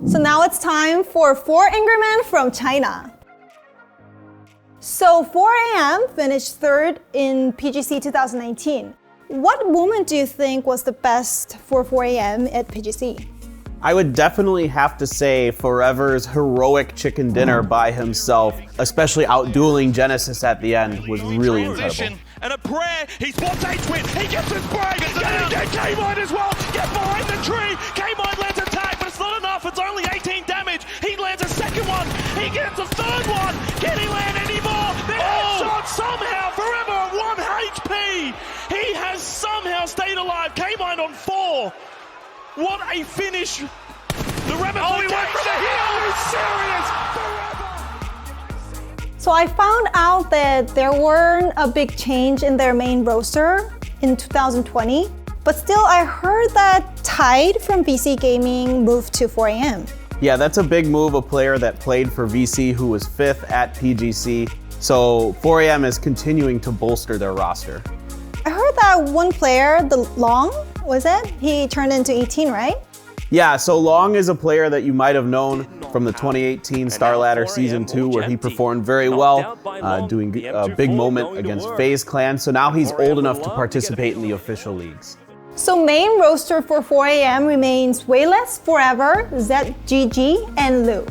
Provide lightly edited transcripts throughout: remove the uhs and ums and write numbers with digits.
So now it's time for 4 Angry Men from China. So 4AM finished 3rd in PGC 2019. What moment do you think was the best for 4AM at PGC? I would definitely have to say Forever's heroic chicken dinner by himself, especially outdueling Genesis at the end, was really incredible. And a prayer, he's wants a twin, he gets his break, and then he K-Mine as well, get behind the tree, K-Mine lands attack, but it's not enough, it's only 18 damage, he lands a second one, he gets a third one, can he land any more? The headshot somehow, Forever at 1 HP, he has somehow stayed alive, K-Mine on 4. What a finish! The Rebel he went for the heel! Are you serious? So I found out that there weren't a big change in their main roster in 2020, but still I heard that Tide from VC Gaming moved to 4AM. Yeah, that's a big move, a player that played for VC who was 5th at PGC. So 4AM is continuing to bolster their roster. I heard that one player, the Long, was it? He turned into 18, right? Yeah, so Long is a player that you might have known from the 2018 Star Ladder Season 2 where he performed very well, doing a big moment against FaZe Clan. So now he's old enough to participate in the official leagues. So main roster for 4AM remains Wayless, Forever, Gen.G, and Lu.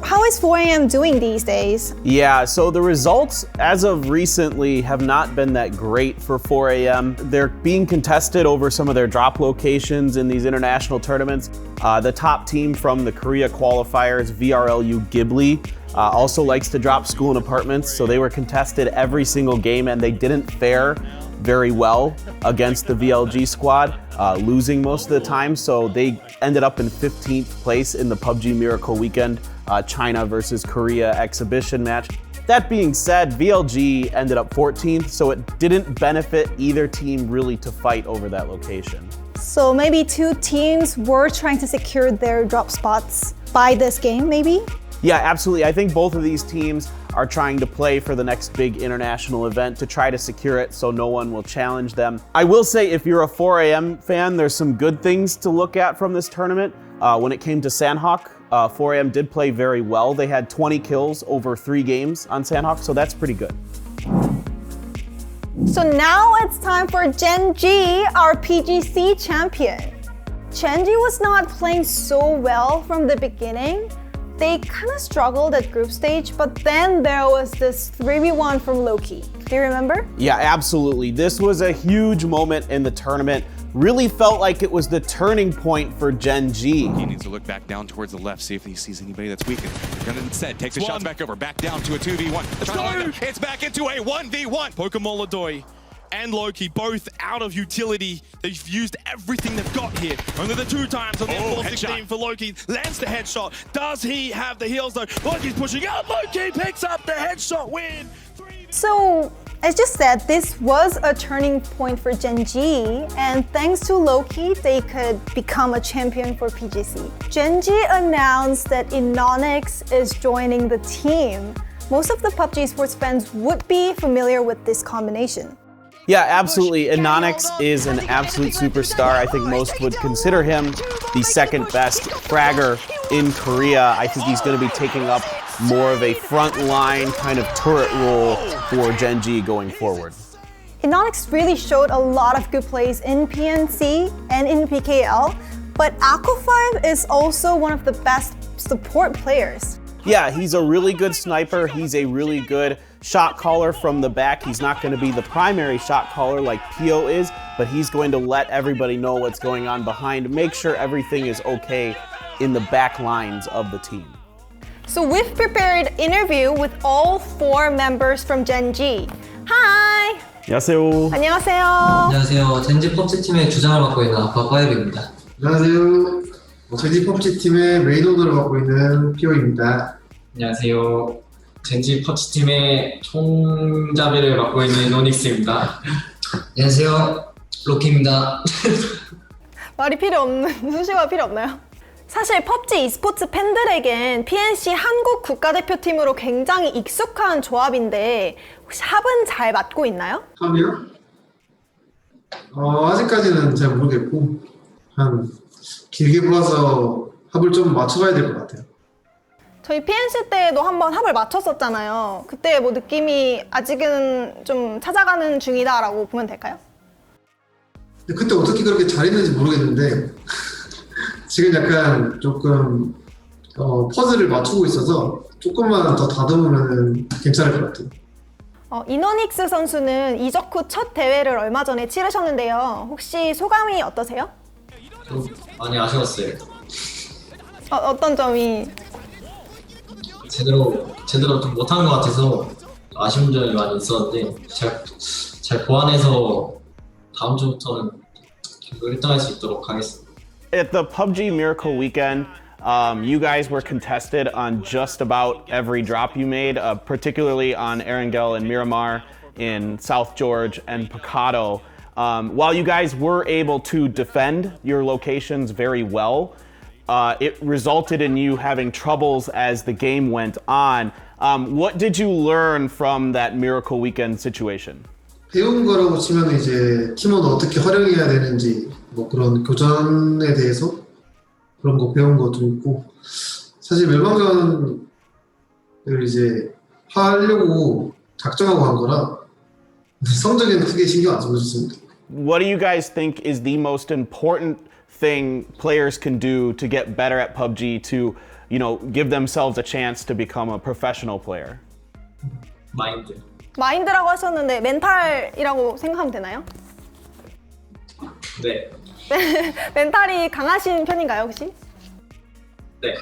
How is 4AM doing these days? Yeah, so the results as of recently have not been that great for 4AM. They're being contested over some of their drop locations in these international tournaments. The top team from the Korea qualifiers, VRLU Ghibli, also likes to drop school and apartments, so they were contested every single game and they didn't fare very well against the VLG squad, losing most of the time, so they ended up in 15th place in the PUBG Miracle Weekend China versus Korea exhibition match. That being said, VLG ended up 14th, so it didn't benefit either team really to fight over that location. So maybe 2 teams were trying to secure their drop spots by this game, maybe? Yeah, absolutely. I think both of these teams are trying to play for the next big international event to try to secure it so no one will challenge them. I will say if you're a 4AM fan, there's some good things to look at from this tournament. When it came to Sandhawk, 4AM did play very well. They had 20 kills over 3 games on Sandhawk, so that's pretty good. So now it's time for Gen.G, our PGC champion. Gen.G was not playing so well from the beginning. They kind of struggled at group stage, but then there was this 3v1 from Loki. Do you remember? Yeah, absolutely. This was a huge moment in the tournament. Really felt like it was the turning point for Gen.G. He needs to look back down towards the left, see if he sees anybody that's weakened. Gonna instead takes his shots back over, back down to a 2v1. It's back into a 1v1. Pokemon Ladoy and Loki both out of utility. They've used everything they've got here. Only the 2 times on the F416 for Loki. Lands the headshot. Does he have the heals though? Loki's pushing out. Loki picks up the headshot win. So, as just said, this was a turning point for Gen.G, and thanks to Loki, they could become a champion for PGC. Gen.G announced that Enonix is joining the team. Most of the PUBG sports fans would be familiar with this combination. Yeah, absolutely. Enonix is an absolute superstar. I think most would consider him the second best fragger in Korea. I think he's going to be taking up more of a front-line kind of turret role for Gen.G going forward. Enonix really showed a lot of good plays in PNC and in PKL, but Aqua5 is also one of the best support players. Yeah, he's a really good sniper. He's a really good shot caller from the back. He's not going to be the primary shot caller like Pio is, but he's going to let everybody know what's going on behind, make sure everything is okay in the back lines of the team. So we've prepared an interview with all 4 members from Gen.G. Hi! 안녕하세요. 안녕하세요. 안녕하세요. 젠지 펍지 팀의 주장을 맡고 있는 아쿠아5입니다. 안녕하세요. 젠지 펍지 팀의 메인 오너를 맡고 있는 피오입니다. 안녕하세요. 젠지 펍지 팀의 총자비를 맡고 있는 노닉스입니다. 안녕하세요. 로키입니다. 말이 필요 없는, 수식어가 필요 없나요? 사실 PUBG e스포츠 팬들에겐 PNC 한국 국가대표팀으로 굉장히 익숙한 조합인데 혹시 합은 잘 맞고 있나요? 합이요? 아직까지는 잘 모르겠고 한 길게 보아서 합을 좀 맞춰봐야 될 것 같아요. 저희 PNC 때도 한번 합을 맞췄었잖아요. 그때 뭐 느낌이 아직은 좀 찾아가는 중이다라고 보면 될까요? 근데 그때 어떻게 그렇게 잘했는지 모르겠는데 지금 약간 조금 퍼즐을 맞추고 있어서 조금만 더 다듬으면 괜찮을 것 같아요. 이노닉스 선수는 이적 후 첫 대회를 얼마 전에 치르셨는데요. 혹시 소감이 어떠세요? 좀 많이 아쉬웠어요. 어떤 점이? 제대로 좀 못한 것 같아서 아쉬운 점이 많이 있었는데 잘 보완해서 다음 주부터는 계속 1등할 수 있도록 하겠습니다. At the PUBG Miracle Weekend, you guys were contested on just about every drop you made, particularly on Erangel and Miramar in South George and Picado. While you guys were able to defend your locations very well, it resulted in you having troubles as the game went on. What did you learn from that Miracle Weekend situation? 배운 거라고 치면 이제 팀원을 어떻게 활용해야 되는지 뭐 그런 교전에 대해서 그런 거 배운 거 좀 있고 사실 멸망전을 이제 하려고 작정하고 한 거라 성적에는 크게 신경 안 써도 좋습니다. What do you guys think is the most important thing players can do to get better at PUBG to, give themselves a chance to become a professional player? 마인드라고 하셨는데 멘탈이라고 생각하면 되나요? 네. 멘탈이 강하신 편인가요, 혹시? 네.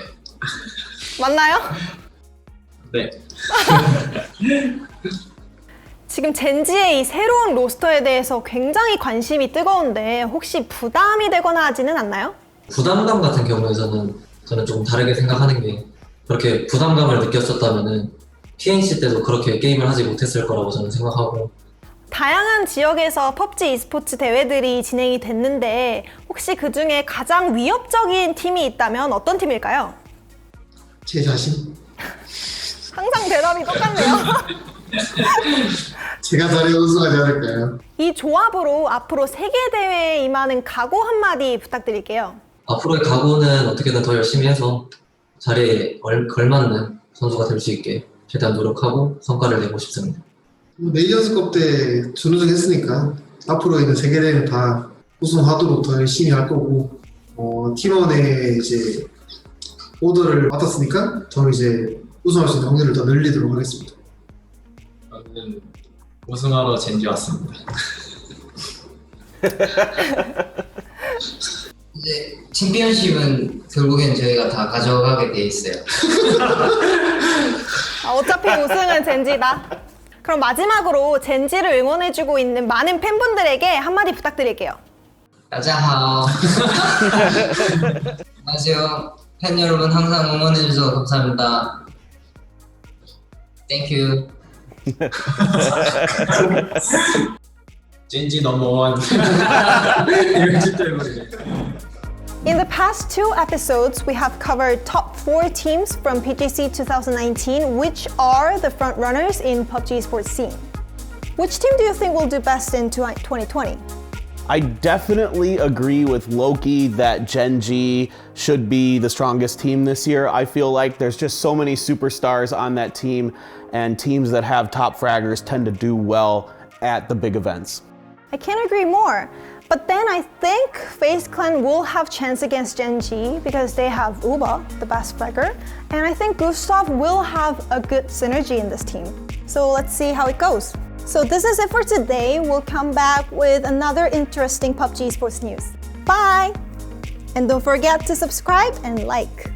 맞나요? 네. 지금 젠지의 이 새로운 로스터에 대해서 굉장히 관심이 뜨거운데 혹시 부담이 되거나 하지는 않나요? 부담감 같은 경우에서는 저는 조금 다르게 생각하는 게 그렇게 부담감을 느꼈었다면은 PNC 때도 그렇게 게임을 하지 못했을 거라고 저는 생각하고 다양한 지역에서 PUBG e스포츠 대회들이 진행이 됐는데 혹시 그 중에 가장 위협적인 팀이 있다면 어떤 팀일까요? 제 자신? 항상 대답이 똑같네요. 제가 잘해 우승하지 않을까요? 이 조합으로 앞으로 세계대회에 임하는 각오 한마디 부탁드릴게요. 앞으로의 각오는 어떻게든 더 열심히 해서 자리에 걸맞는 선수가 될 수 있게 최대한 노력하고 성과를 내고 싶습니다. 네이션스컵 때 준우승 했으니까 앞으로 있는 세계대회는 다 우승하도록 더 열심히 할 거고 팀원의 이제 오더를 맡았으니까 더 이제 우승할 수 있는 확률을 더 늘리도록 하겠습니다. 저는 우승하러 젠지 왔습니다. 이제 챔피언십은 결국엔 저희가 다 가져가게 돼 있어요. 어차피 우승은 젠지다. 그럼 마지막으로 젠지를 응원해주고 있는 많은 팬분들에게 한마디 부탁드릴게요. 다자하오. 안녕하세요. 팬 여러분 항상 응원해주셔서 감사합니다. 땡큐. 젠지 넘버원. In the past 2 episodes, we have covered top 4 teams from PGC 2019, which are the front runners in PUBG esports scene. Which team do you think will do best in 2020? I definitely agree with Loki that Gen.G should be the strongest team this year. I feel like there's just so many superstars on that team, and teams that have top fraggers tend to do well at the big events. I can't agree more. But then I think FaZe Clan will have chance against Gen.G because they have Uba, the best fragger, and I think Gustav will have a good synergy in this team. So let's see how it goes. So this is it for today. We'll come back with another interesting PUBG esports news. Bye! And don't forget to subscribe and like.